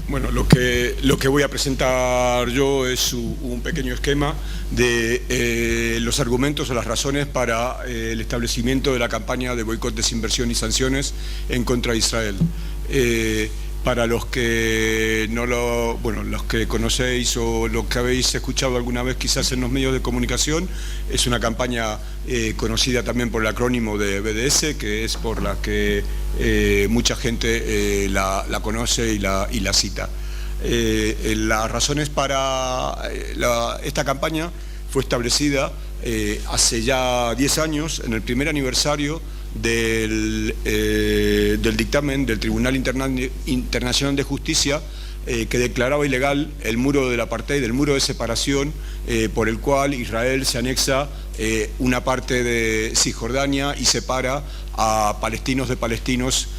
Bueno, lo que voy a presentar yo es un pequeño esquema de los argumentos o las razones para el establecimiento de la campaña de boicot, desinversión y sanciones en contra de Israel. Para los que los que conocéis o los que habéis escuchado alguna vez quizás en los medios de comunicación, es una campaña conocida también por el acrónimo de BDS, que es por la que mucha gente la conoce y la cita. Las razones para esta campaña fue establecida hace ya 10 años, en el primer aniversario del dictamen del Tribunal Internacional de Justicia que declaraba ilegal el muro del apartheid, el muro de separación por el cual Israel se anexa una parte de Cisjordania y separa a palestinos de palestinos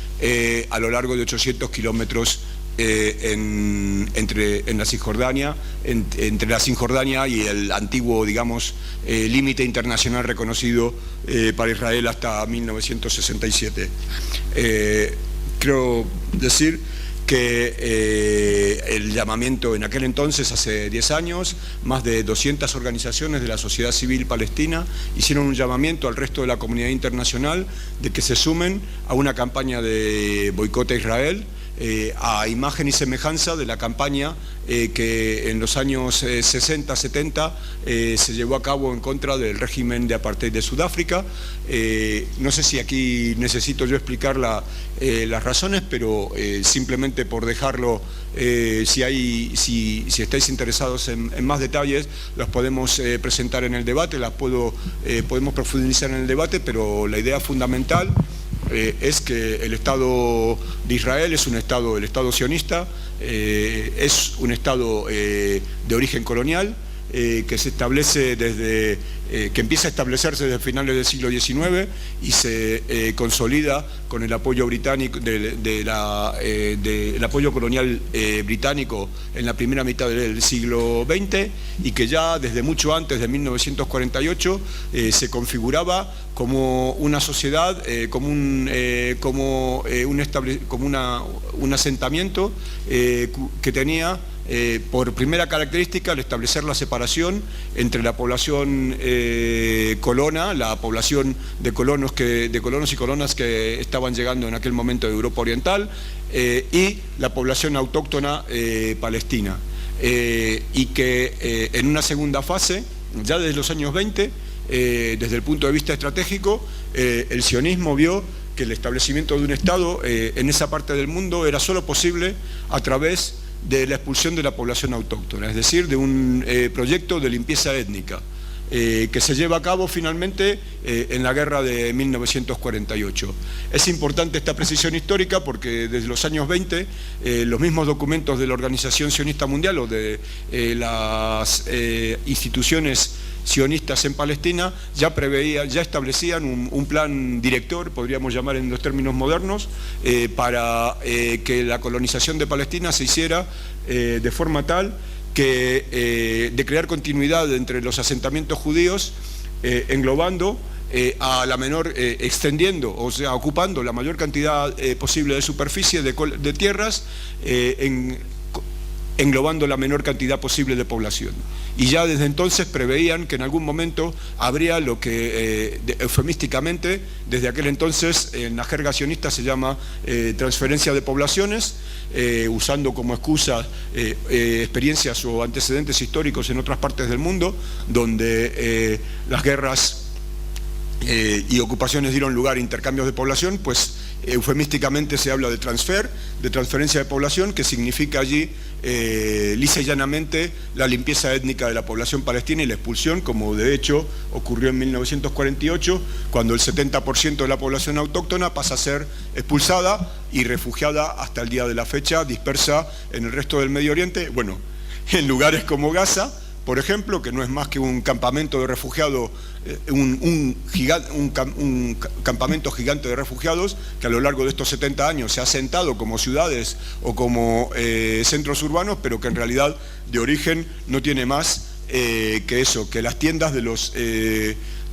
a lo largo de 800 kilómetros entre la Cisjordania, entre la Cisjordania y el antiguo, digamos, límite internacional reconocido para Israel hasta 1967. Quiero decir que el llamamiento en aquel entonces, hace 10 años, más de 200 organizaciones de la sociedad civil palestina hicieron un llamamiento al resto de la comunidad internacional de que se sumen a una campaña de boicot a Israel, a imagen y semejanza de la campaña que en los años 60-70 se llevó a cabo en contra del régimen de apartheid de Sudáfrica. No sé si aquí necesito yo explicar las razones, pero simplemente por dejarlo, si estáis interesados en más detalles, los podemos presentar en el debate, podemos profundizar en el debate, pero la idea fundamental es que el Estado de Israel es un Estado, el Estado sionista, es un Estado de origen colonial, que se establece que empieza a establecerse desde finales del siglo XIX y se consolida con el apoyo británico, el apoyo colonial británico en la primera mitad del siglo XX, y que ya desde mucho antes de 1948 se configuraba como una sociedad, como un asentamiento que tenía por primera característica al establecer la separación entre la población colona, la población de colonos y colonas que estaban llegando en aquel momento de Europa Oriental, y la población autóctona palestina, y que en una segunda fase, ya desde los años 20, desde el punto de vista estratégico, el sionismo vio que el establecimiento de un Estado en esa parte del mundo era solo posible a través de la expulsión de la población autóctona, es decir, de un proyecto de limpieza étnica que se lleva a cabo finalmente en la guerra de 1948. Es importante esta precisión histórica porque desde los años 20 los mismos documentos de la Organización Sionista Mundial o de las instituciones sionistas en Palestina ya establecían un plan director, podríamos llamar en los términos modernos, para que la colonización de Palestina se hiciera de forma tal que de crear continuidad entre los asentamientos judíos, englobando a la menor, extendiendo, o sea, ocupando la mayor cantidad posible de superficie de tierras, englobando la menor cantidad posible de población. Y ya desde entonces preveían que en algún momento habría lo que eufemísticamente, desde aquel entonces, en la jerga sionista se llama transferencia de poblaciones, usando como excusa experiencias o antecedentes históricos en otras partes del mundo, donde las guerras y ocupaciones dieron lugar a intercambios de población, pues eufemísticamente se habla de transferencia de población, que significa allí lisa y llanamente la limpieza étnica de la población palestina y la expulsión, como de hecho ocurrió en 1948, cuando el 70% de la población autóctona pasa a ser expulsada y refugiada hasta el día de la fecha, dispersa en el resto del Medio Oriente, bueno, en lugares como Gaza, por ejemplo, que no es más que un campamento de refugiados, un campamento gigante de refugiados que a lo largo de estos 70 años se ha asentado como ciudades o como centros urbanos, pero que en realidad de origen no tiene más que eso, que las tiendas de los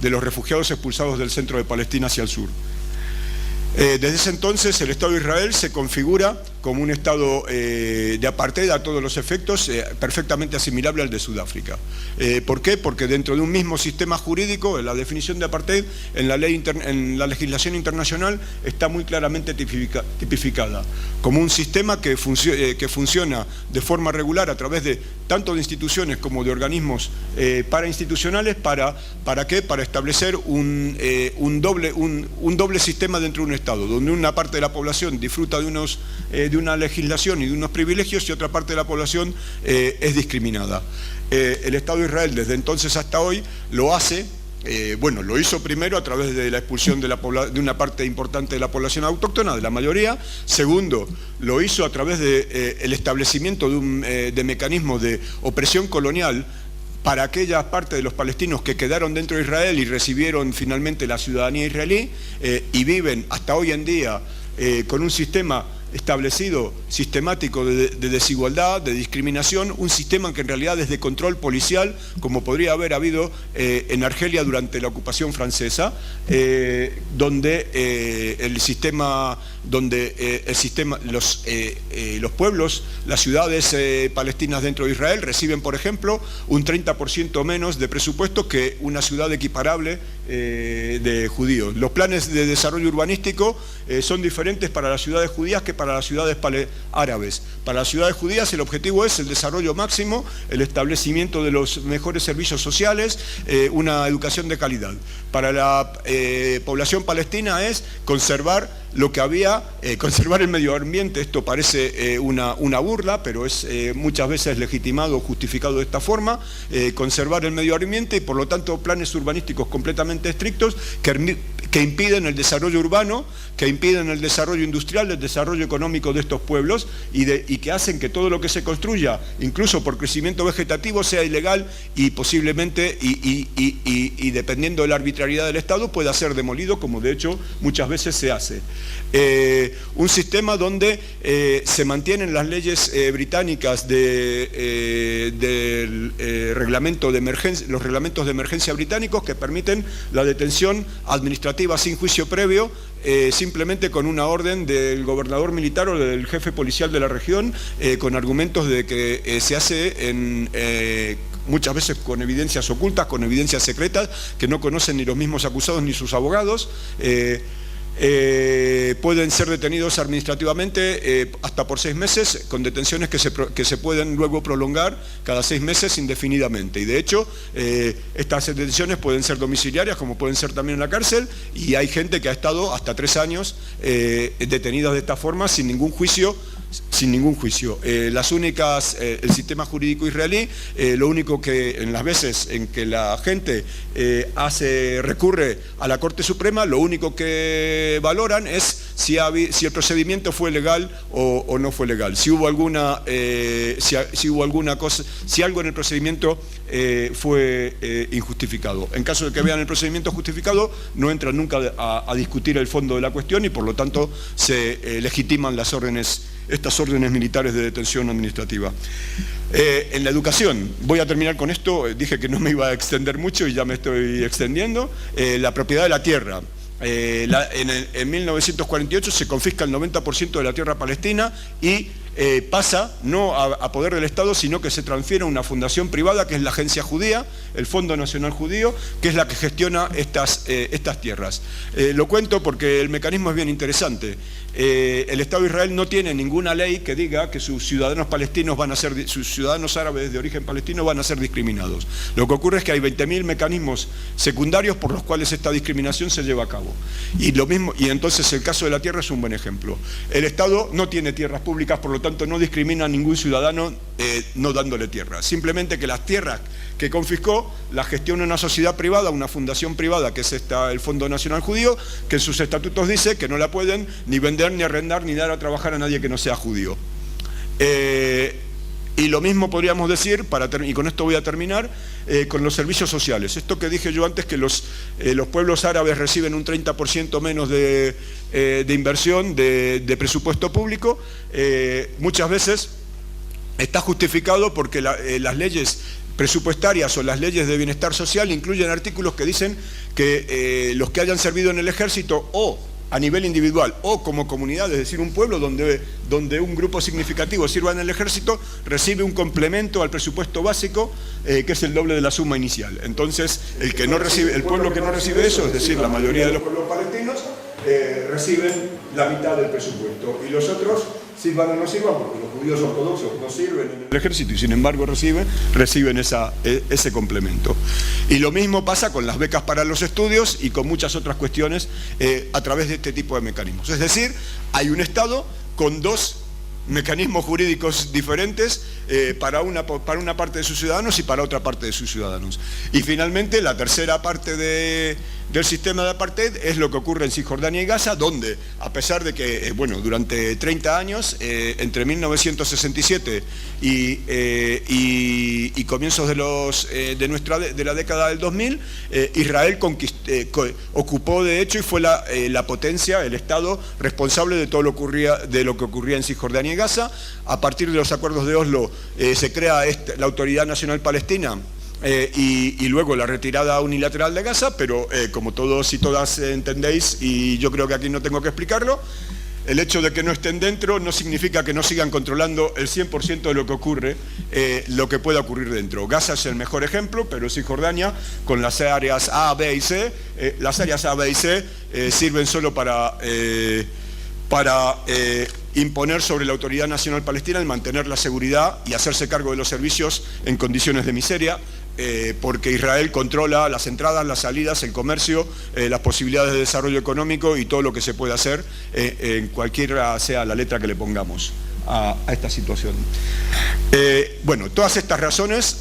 refugiados expulsados del centro de Palestina hacia el sur. Desde ese entonces el Estado de Israel se configura como un Estado de apartheid a todos los efectos, perfectamente asimilable al de Sudáfrica. ¿Por qué? Porque dentro de un mismo sistema jurídico, la definición de apartheid en la legislación internacional está muy claramente tipificada como un sistema que funciona de forma regular a través de tanto de instituciones como de organismos parainstitucionales. ¿Para qué? Para establecer un doble sistema dentro de un Estado, donde una parte de la población disfruta de una legislación y de unos privilegios y otra parte de la población es discriminada. El Estado de Israel desde entonces hasta hoy lo hace. Bueno, lo hizo primero a través de la expulsión de una parte importante de la población autóctona, de la mayoría. Segundo, lo hizo a través del establecimiento de mecanismos de opresión colonial para aquella parte de los palestinos que quedaron dentro de Israel y recibieron finalmente la ciudadanía israelí y viven hasta hoy en día con un sistema establecido sistemático de desigualdad, de discriminación, un sistema que en realidad es de control policial, como podría haber habido en Argelia durante la ocupación francesa, donde los pueblos, las ciudades palestinas dentro de Israel reciben, por ejemplo, un 30% menos de presupuesto que una ciudad equiparable de judíos. Los planes de desarrollo urbanístico son diferentes para las ciudades judías que para las ciudades árabes. Para las ciudades judías el objetivo es el desarrollo máximo, el establecimiento de los mejores servicios sociales, una educación de calidad. Para la población palestina es conservar lo que había, conservar el medio ambiente. Esto parece una burla, pero es muchas veces legitimado o justificado de esta forma, conservar el medio ambiente y por lo tanto planes urbanísticos completamente estrictos que impiden el desarrollo urbano, que impiden el desarrollo industrial, el desarrollo económico de estos pueblos y que hacen que todo lo que se construya, incluso por crecimiento vegetativo, sea ilegal y posiblemente, y dependiendo de la arbitrariedad del Estado, pueda ser demolido, como de hecho muchas veces se hace. Un sistema donde se mantienen las leyes británicas del reglamento de emergencia, los reglamentos de emergencia británicos que permiten la detención administrativa sin juicio previo, simplemente con una orden del gobernador militar o del jefe policial de la región, con argumentos de que se hace muchas veces con evidencias ocultas, con evidencias secretas, que no conocen ni los mismos acusados ni sus abogados. Pueden ser detenidos administrativamente hasta por 6 meses, con detenciones que se pueden luego prolongar cada 6 meses indefinidamente. Y de hecho, estas detenciones pueden ser domiciliarias, como pueden ser también en la cárcel, y hay gente que ha estado hasta 3 años detenida de esta forma sin ningún juicio. El sistema jurídico israelí, lo único que en las veces en que la gente recurre a la Corte Suprema, lo único que valoran es si el procedimiento fue legal o no fue legal, si hubo alguna cosa, si algo en el procedimiento fue injustificado. En caso de que vean el procedimiento justificado, no entran nunca a discutir el fondo de la cuestión y por lo tanto se legitiman estas órdenes militares de detención administrativa. En la educación, voy a terminar con esto, dije que no me iba a extender mucho y ya me estoy extendiendo. La propiedad de la tierra. En 1948 se confisca el 90% de la tierra palestina y pasa no a poder del Estado, sino que se transfiere a una fundación privada que es la Agencia Judía, el Fondo Nacional Judío, que es la que gestiona estas tierras. Lo cuento porque el mecanismo es bien interesante. El Estado de Israel no tiene ninguna ley que diga que sus ciudadanos sus ciudadanos árabes de origen palestino van a ser discriminados. Lo que ocurre es que hay 20.000 mecanismos secundarios por los cuales esta discriminación se lleva a cabo. Y entonces el caso de la tierra es un buen ejemplo. El Estado no tiene tierras públicas, por lo tanto no discrimina a ningún ciudadano no dándole tierra. Simplemente que las tierras que confiscó las gestiona una sociedad privada, una fundación privada, que es el Fondo Nacional Judío, que en sus estatutos dice que no la pueden ni vender, ni arrendar, ni dar a trabajar a nadie que no sea judío. Y lo mismo podríamos decir, y con esto voy a terminar, con los servicios sociales. Esto que dije yo antes, que los pueblos árabes reciben un 30% menos de inversión de presupuesto público, muchas veces está justificado porque las leyes presupuestarias o las leyes de bienestar social incluyen artículos que dicen que los que hayan servido en el ejército o a nivel individual o como comunidad, es decir, un pueblo donde un grupo significativo sirva en el ejército, recibe un complemento al presupuesto básico que es el doble de la suma inicial. Entonces, el pueblo que no recibe eso, es decir, la mayoría de los pueblos palestinos, reciben la mitad del presupuesto, y los otros, sirvan o no sirvan, porque los judíos ortodoxos no sirven en el ejército y sin embargo reciben ese complemento. Y lo mismo pasa con las becas para los estudios y con muchas otras cuestiones a través de este tipo de mecanismos. Es decir, hay un Estado con dos mecanismos jurídicos diferentes para una parte de sus ciudadanos y para otra parte de sus ciudadanos. Y finalmente, la tercera parte del sistema de apartheid es lo que ocurre en Cisjordania y Gaza, donde, a pesar de que, durante 30 años, entre 1967 y comienzos de la década del 2000, Israel ocupó de hecho y fue la potencia, el Estado responsable de todo lo que ocurría en Cisjordania y Gaza. A partir de los acuerdos de Oslo se crea la Autoridad Nacional Palestina, y luego la retirada unilateral de Gaza, pero como todos y todas entendéis, y yo creo que aquí no tengo que explicarlo, el hecho de que no estén dentro no significa que no sigan controlando el 100% de lo que ocurre, lo que pueda ocurrir dentro. Gaza es el mejor ejemplo, pero Cisjordania, con las áreas A, B y C, las áreas A, B y C sirven solo para imponer sobre la Autoridad Nacional Palestina el mantener la seguridad y hacerse cargo de los servicios en condiciones de miseria, porque Israel controla las entradas, las salidas, el comercio, las posibilidades de desarrollo económico y todo lo que se puede hacer en cualquiera sea la letra que le pongamos a esta situación. Todas estas razones,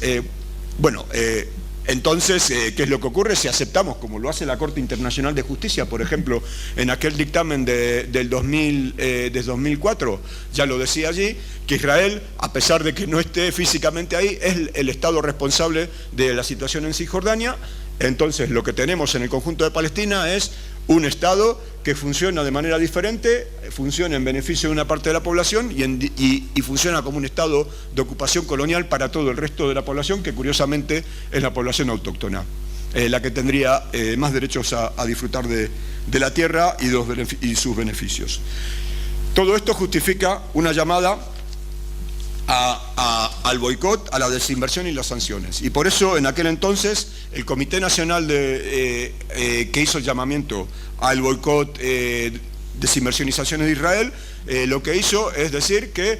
entonces, ¿qué es lo que ocurre? Si aceptamos, como lo hace la Corte Internacional de Justicia, por ejemplo, en aquel dictamen de 2004, ya lo decía allí, que Israel, a pesar de que no esté físicamente ahí, es el Estado responsable de la situación en Cisjordania. Entonces, lo que tenemos en el conjunto de Palestina es un Estado que funciona de manera diferente, funciona en beneficio de una parte de la población y funciona como un Estado de ocupación colonial para todo el resto de la población, que curiosamente es la población autóctona, la que tendría más derechos a disfrutar de la tierra y sus beneficios. Todo esto justifica una llamada al boicot, a la desinversión y las sanciones. Y por eso, en aquel entonces, el Comité Nacional que hizo el llamamiento al boicot, desinversión y sanciones de Israel, lo que hizo es decir que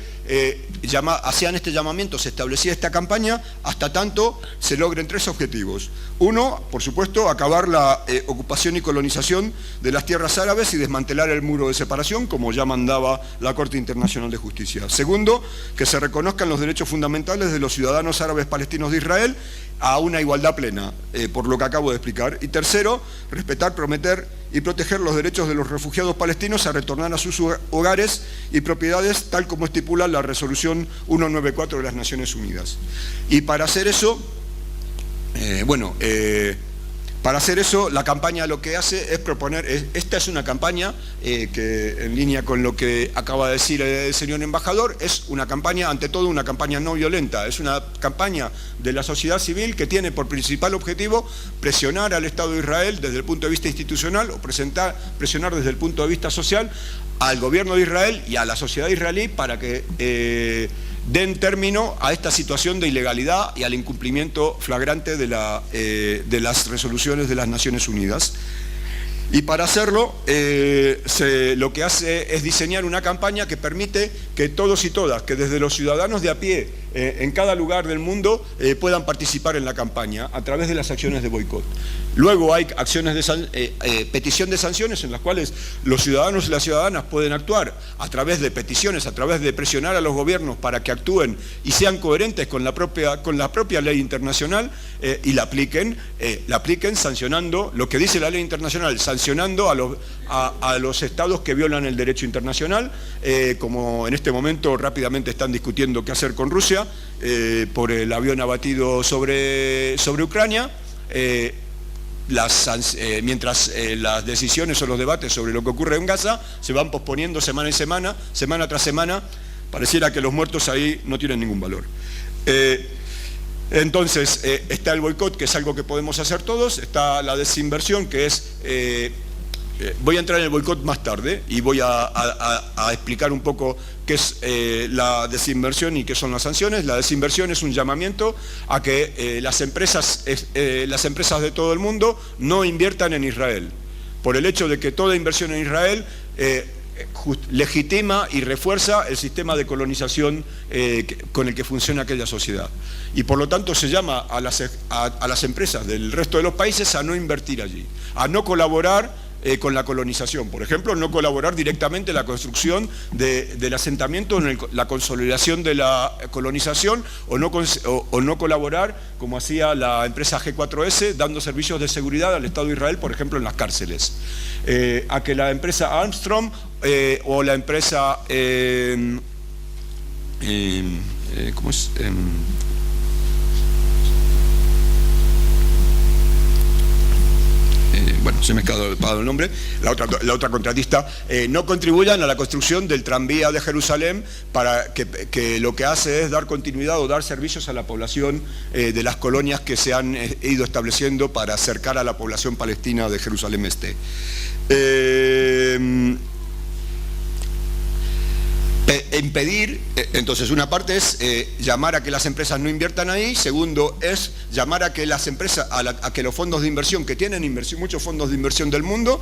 hacían este llamamiento, se establecía esta campaña hasta tanto se logren tres objetivos. Uno, por supuesto, acabar la ocupación y colonización de las tierras árabes y desmantelar el muro de separación, como ya mandaba la Corte Internacional de Justicia. Segundo, que se reconozcan los derechos fundamentales de los ciudadanos árabes palestinos de Israel a una igualdad plena, por lo que acabo de explicar. Y tercero, respetar, prometer y proteger los derechos de los refugiados palestinos a retornar a sus hogares y propiedades, tal como estipula la resolución 194 de las Naciones Unidas. Y para hacer eso, la campaña lo que hace es proponer, esta es una campaña que, en línea con lo que acaba de decir el señor embajador, es una campaña, ante todo una campaña no violenta, es una campaña de la sociedad civil que tiene por principal objetivo presionar al Estado de Israel desde el punto de vista institucional o presionar desde el punto de vista social al gobierno de Israel y a la sociedad israelí para que den término a esta situación de ilegalidad y al incumplimiento flagrante de las resoluciones de las Naciones Unidas. Y para hacerlo, lo que hace es diseñar una campaña que permite que todos y todas, que desde los ciudadanos de a pie, en cada lugar del mundo, puedan participar en la campaña a través de las acciones de boicot. Luego hay acciones petición de sanciones en las cuales los ciudadanos y las ciudadanas pueden actuar a través de peticiones, a través de presionar a los gobiernos para que actúen y sean coherentes con la propia ley internacional y la apliquen sancionando lo que dice la ley internacional, sancionando a los estados que violan el derecho internacional, como en este momento rápidamente están discutiendo qué hacer con Rusia por el avión abatido sobre Ucrania. Mientras las decisiones o los debates sobre lo que ocurre en Gaza se van posponiendo semana tras semana, pareciera que los muertos ahí no tienen ningún valor. Entonces, está el boicot, que es algo que podemos hacer todos, está la desinversión, que es voy a entrar en el boicot más tarde y voy a explicar un poco qué es la desinversión y qué son las sanciones. La desinversión es un llamamiento a que las empresas de todo el mundo no inviertan en Israel, por el hecho de que toda inversión en Israel legitima y refuerza el sistema de colonización con el que funciona aquella sociedad. Y por lo tanto se llama a las empresas del resto de los países a no invertir allí, a no colaborar con la colonización. Por ejemplo, no colaborar directamente en la construcción del asentamiento, en la consolidación de la colonización, o no colaborar, como hacía la empresa G4S, dando servicios de seguridad al Estado de Israel, por ejemplo, en las cárceles. A que la empresa Armstrong o la empresa... ¿cómo es? Bueno, se me ha escapado el nombre, la otra contratista, no contribuyan a la construcción del tranvía de Jerusalén, para que lo que hace es dar continuidad o dar servicios a la población de las colonias que se han ido estableciendo para acercar a la población palestina de Jerusalén Este. Impedir, entonces una parte es llamar a que las empresas no inviertan ahí. Segundo es llamar a que las empresas, a que los fondos de inversión que tienen muchos fondos de inversión del mundo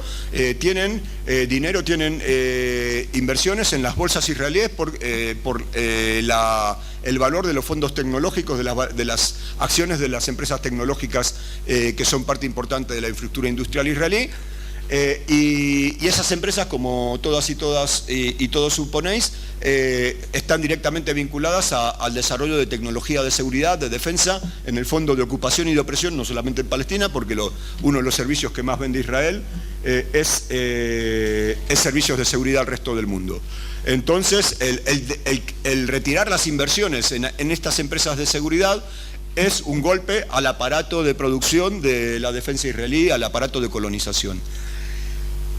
tienen dinero, tienen inversiones en las bolsas israelíes por el valor de los fondos tecnológicos, de las acciones de las empresas tecnológicas que son parte importante de la infraestructura industrial israelí. Y esas empresas, como todas y todos suponéis, están directamente vinculadas al desarrollo de tecnología de seguridad, de defensa, en el fondo de ocupación y de opresión, no solamente en Palestina, porque uno de los servicios que más vende Israel es servicios de seguridad al resto del mundo. Entonces, el retirar las inversiones en estas empresas de seguridad es un golpe al aparato de producción de la defensa israelí, al aparato de colonización.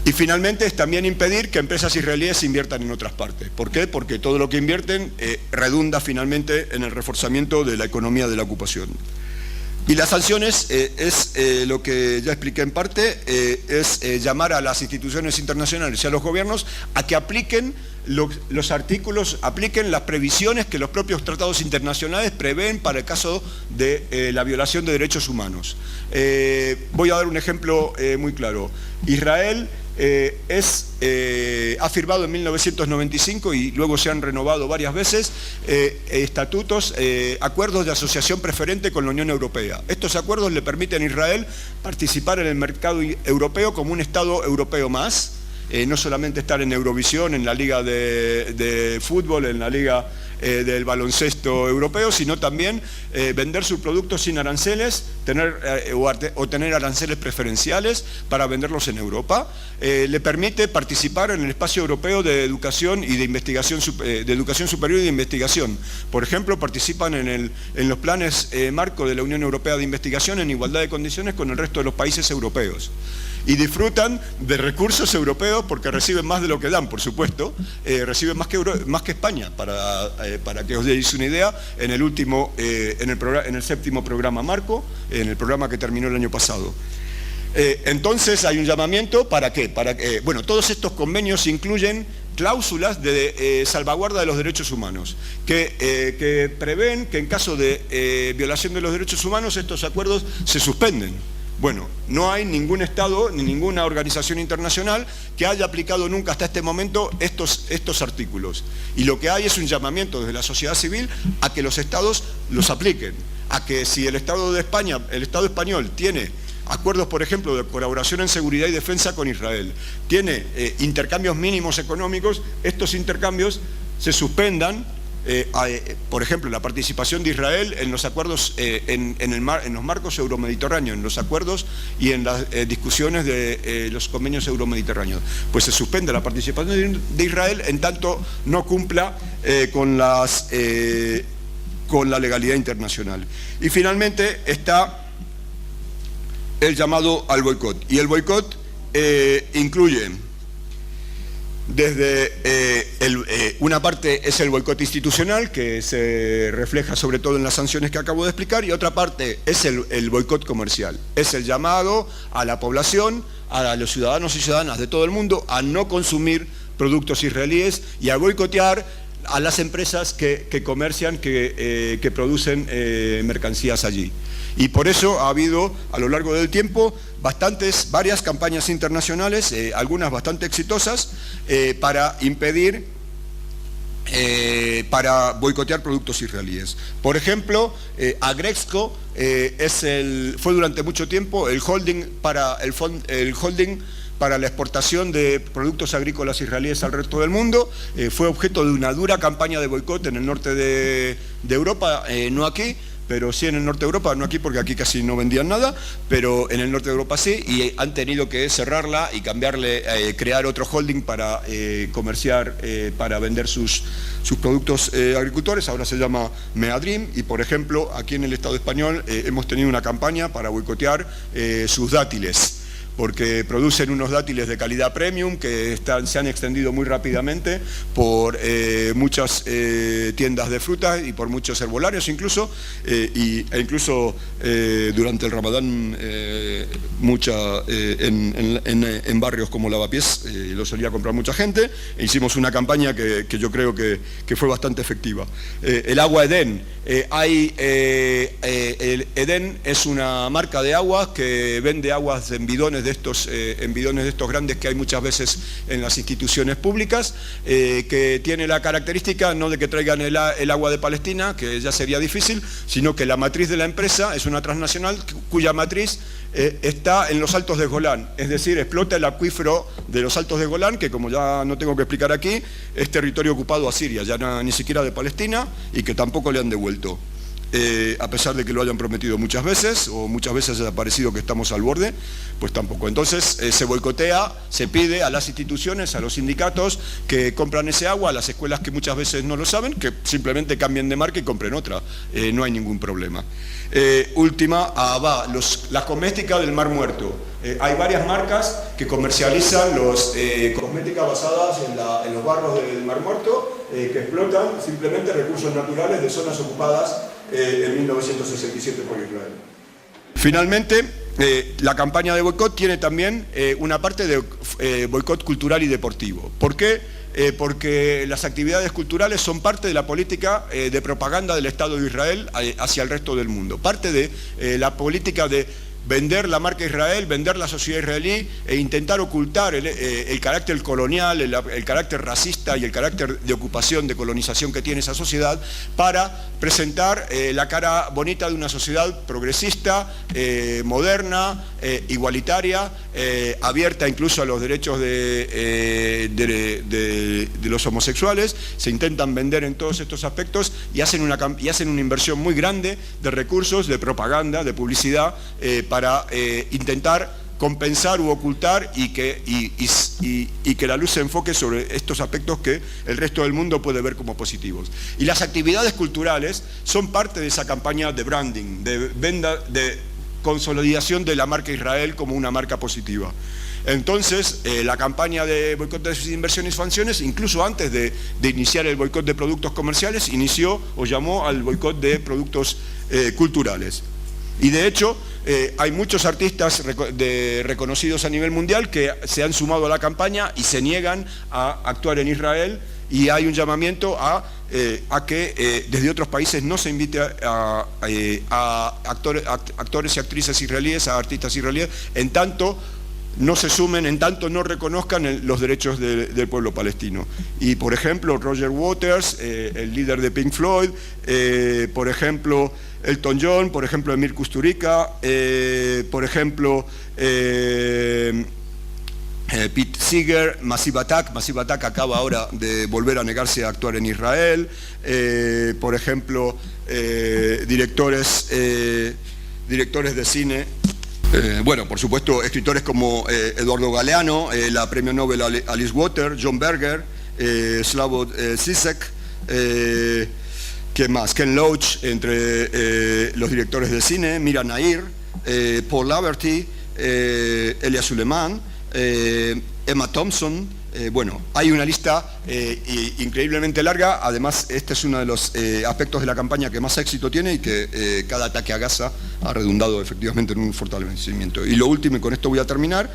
Y finalmente es también impedir que empresas israelíes inviertan en otras partes. ¿Por qué? Porque todo lo que invierten redunda finalmente en el reforzamiento de la economía de la ocupación. Y las sanciones es lo que ya expliqué en parte, es llamar a las instituciones internacionales y a los gobiernos a que apliquen los artículos, apliquen las previsiones que los propios tratados internacionales prevén para el caso de la violación de derechos humanos. Voy a dar un ejemplo muy claro. Israel ha firmado en 1995 y luego se han renovado varias veces estatutos, acuerdos de asociación preferente con la Unión Europea. Estos acuerdos le permiten a Israel participar en el mercado europeo como un Estado europeo más, no solamente estar en Eurovisión, en la liga de fútbol, en la liga del baloncesto europeo, sino también vender sus productos sin aranceles, tener aranceles preferenciales para venderlos en Europa. Le permite participar en el espacio europeo de educación y de investigación, de educación superior y de investigación. Por ejemplo, participan en los planes marco de la Unión Europea de Investigación en igualdad de condiciones con el resto de los países europeos. Y disfrutan de recursos europeos porque reciben más de lo que dan, por supuesto, reciben más que España, para que os deis una idea, en el séptimo programa marco, en el programa que terminó el año pasado. Entonces hay un llamamiento, ¿para qué? Bueno, todos estos convenios incluyen cláusulas de salvaguarda de los derechos humanos, que prevén que en caso de violación de los derechos humanos estos acuerdos se suspenden. Bueno, no hay ningún Estado ni ninguna organización internacional que haya aplicado nunca hasta este momento estos artículos. Y lo que hay es un llamamiento desde la sociedad civil a que los Estados los apliquen, a que si el Estado de España, el Estado español tiene acuerdos, por ejemplo, de colaboración en seguridad y defensa con Israel, tiene intercambios mínimos económicos, estos intercambios se suspendan. Por ejemplo, la participación de Israel en los acuerdos, en los marcos euromediterráneos, en los acuerdos y en las discusiones de los convenios euromediterráneos. Pues se suspende la participación de Israel en tanto no cumpla con la legalidad internacional. Y finalmente está el llamado al boicot. Y el boicot incluye desde una parte es el boicot institucional, que se refleja sobre todo en las sanciones que acabo de explicar, y otra parte es el boicot comercial. Es el llamado a la población a los ciudadanos y ciudadanas de todo el mundo a no consumir productos israelíes y a boicotear a las empresas que comercian, que producen mercancías allí. Y por eso ha habido a lo largo del tiempo varias campañas internacionales, algunas bastante exitosas, para impedir, para boicotear productos israelíes. Por ejemplo, Agrexco fue durante mucho tiempo el holding para la exportación de productos agrícolas israelíes al resto del mundo. Fue objeto de una dura campaña de boicot en el norte de Europa, no aquí, pero sí en el norte de Europa, no aquí porque aquí casi no vendían nada, pero en el norte de Europa sí, y han tenido que cerrarla y cambiarle, crear otro holding para comerciar, para vender sus productos agricultores. Ahora se llama Meadrim, y por ejemplo, aquí en el Estado español hemos tenido una campaña para boicotear sus dátiles, porque producen unos dátiles de calidad premium que se han extendido muy rápidamente por muchas tiendas de frutas y por muchos herbolarios incluso, e incluso durante el Ramadán en barrios como Lavapiés lo solía comprar mucha gente. Hicimos una campaña que yo creo que fue bastante efectiva. El agua Edén. Edén es una marca de agua que vende aguas en bidones de estos grandes que hay muchas veces en las instituciones públicas, que tiene la característica no de que traigan el agua de Palestina, que ya sería difícil, sino que la matriz de la empresa es una transnacional cuya matriz está en los Altos de Golán, es decir, explota el acuífero de los Altos de Golán, que como ya no tengo que explicar aquí, es territorio ocupado a Siria, ya ni siquiera de Palestina, y que tampoco le han devuelto. A pesar de que lo hayan prometido muchas veces, o muchas veces ha parecido que estamos al borde, pues tampoco. Entonces se boicotea, se pide a las instituciones, a los sindicatos que compran ese agua, a las escuelas que muchas veces no lo saben, que simplemente cambien de marca y compren otra, no hay ningún problema. Última, la cosmética del Mar Muerto. Hay varias marcas que comercializan cosméticas basadas en los barros del Mar Muerto, que explotan simplemente recursos naturales de zonas ocupadas en 1967 por Israel. Finalmente, la campaña de boicot tiene también una parte de boicot cultural y deportivo. ¿Por qué? Porque las actividades culturales son parte de la política de propaganda del Estado de Israel hacia el resto del mundo. Parte de la política de vender la marca Israel, vender la sociedad israelí e intentar ocultar el carácter colonial, el carácter racista y el carácter de ocupación, de colonización que tiene esa sociedad, para presentar la cara bonita de una sociedad progresista, moderna, igualitaria, abierta incluso a los derechos de los homosexuales. Se intentan vender en todos estos aspectos y hacen una inversión muy grande de recursos, de propaganda, de publicidad, para intentar compensar u ocultar y que la luz se enfoque sobre estos aspectos que el resto del mundo puede ver como positivos. Y las actividades culturales son parte de esa campaña de branding, de venta, de consolidación de la marca Israel como una marca positiva. Entonces, la campaña de boicot de inversiones y sanciones, incluso antes de iniciar el boicot de productos comerciales, inició o llamó al boicot de productos culturales. Y de hecho, hay muchos artistas reconocidos a nivel mundial que se han sumado a la campaña y se niegan a actuar en Israel, y hay un llamamiento a que desde otros países no se invite a actores y actrices israelíes, a artistas israelíes, en tanto no se sumen, en tanto no reconozcan los derechos del pueblo palestino. Y por ejemplo, Roger Waters, el líder de Pink Floyd, por ejemplo, Elton John, por ejemplo, Emir Kusturica, por ejemplo, Pete Seeger, Massive Attack acaba ahora de volver a negarse a actuar en Israel, por ejemplo, directores de cine. Bueno, por supuesto, escritores como Eduardo Galeano, la premio Nobel Alice Waters, John Berger, Slavoj Zizek, ¿quién más? Ken Loach, entre los directores de cine, Mira Nair, Paul Laverty, Elia Suleiman, Emma Thompson. Bueno, hay una lista increíblemente larga. Además, este es uno de los aspectos de la campaña que más éxito tiene y que cada ataque a Gaza ha redundado efectivamente en un fortalecimiento. Y lo último, y con esto voy a terminar,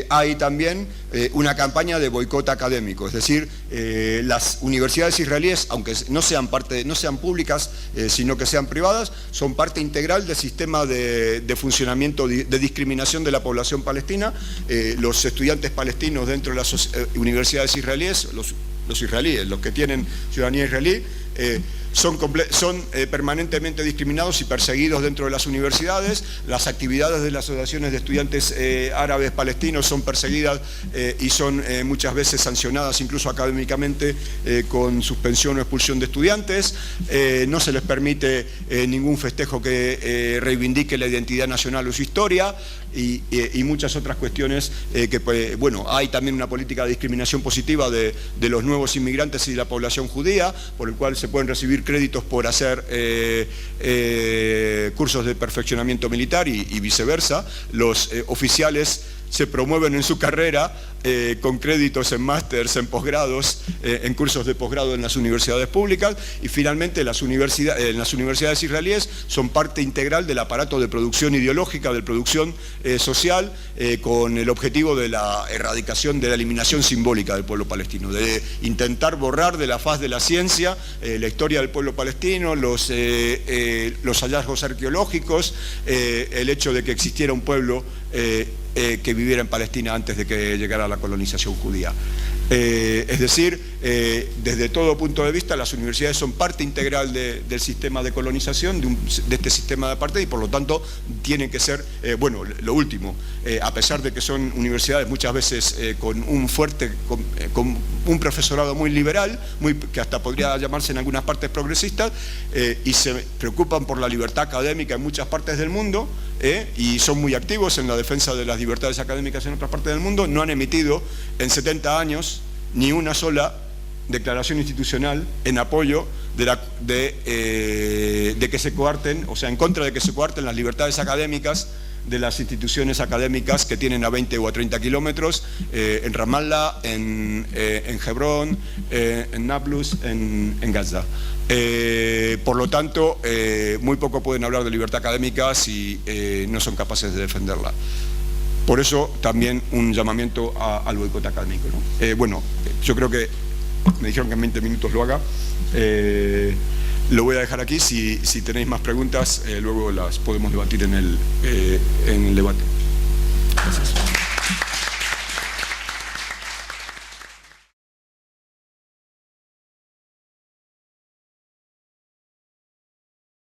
hay también una campaña de boicot académico, es decir, las universidades israelíes, aunque no sean públicas, sino que sean privadas, son parte integral del sistema de funcionamiento de discriminación de la población palestina. Los estudiantes palestinos dentro de las universidades israelíes, los israelíes, los que tienen ciudadanía israelí, son permanentemente discriminados y perseguidos dentro de las universidades. Las actividades de las asociaciones de estudiantes árabes palestinos son perseguidas y son muchas veces sancionadas incluso académicamente con suspensión o expulsión de estudiantes. No se les permite ningún festejo que reivindique la identidad nacional o su historia y muchas otras cuestiones que, bueno, hay también una política de discriminación positiva de los nuevos inmigrantes y de la población judía, por el cual se pueden recibir créditos por hacer cursos de perfeccionamiento militar y viceversa. Los oficiales se promueven en su carrera con créditos en másters, en posgrados, en cursos de posgrado en las universidades públicas, y finalmente en las universidades israelíes son parte integral del aparato de producción ideológica, de producción social, con el objetivo de la erradicación, de la eliminación simbólica del pueblo palestino, de intentar borrar de la faz de la ciencia la historia del pueblo palestino, los hallazgos arqueológicos, el hecho de que existiera un pueblo que viviera en Palestina antes de que llegara la colonización judía. Es decir, desde todo punto de vista, las universidades son parte integral del sistema de colonización, de este sistema de apartheid, y por lo tanto tienen que ser, bueno, lo último, a pesar de que son universidades muchas veces con un profesorado muy liberal, que hasta podría llamarse en algunas partes progresistas, y se preocupan por la libertad académica en muchas partes del mundo, y son muy activos en la defensa de las libertades académicas en otras partes del mundo, no han emitido en 70 años ni una sola declaración institucional en apoyo de que se coarten, o sea, en contra de que se coarten las libertades académicas de las instituciones académicas que tienen a 20 o a 30 kilómetros, en Ramallah, en Hebrón, en Nablus, en Gaza. Por lo tanto, muy poco pueden hablar de libertad académica si no son capaces de defenderla. Por eso también un llamamiento al boicot académico, ¿no? Bueno, yo creo que me dijeron que en 20 minutos lo haga. Lo voy a dejar aquí. Si tenéis más preguntas, luego las podemos debatir en el debate. Gracias.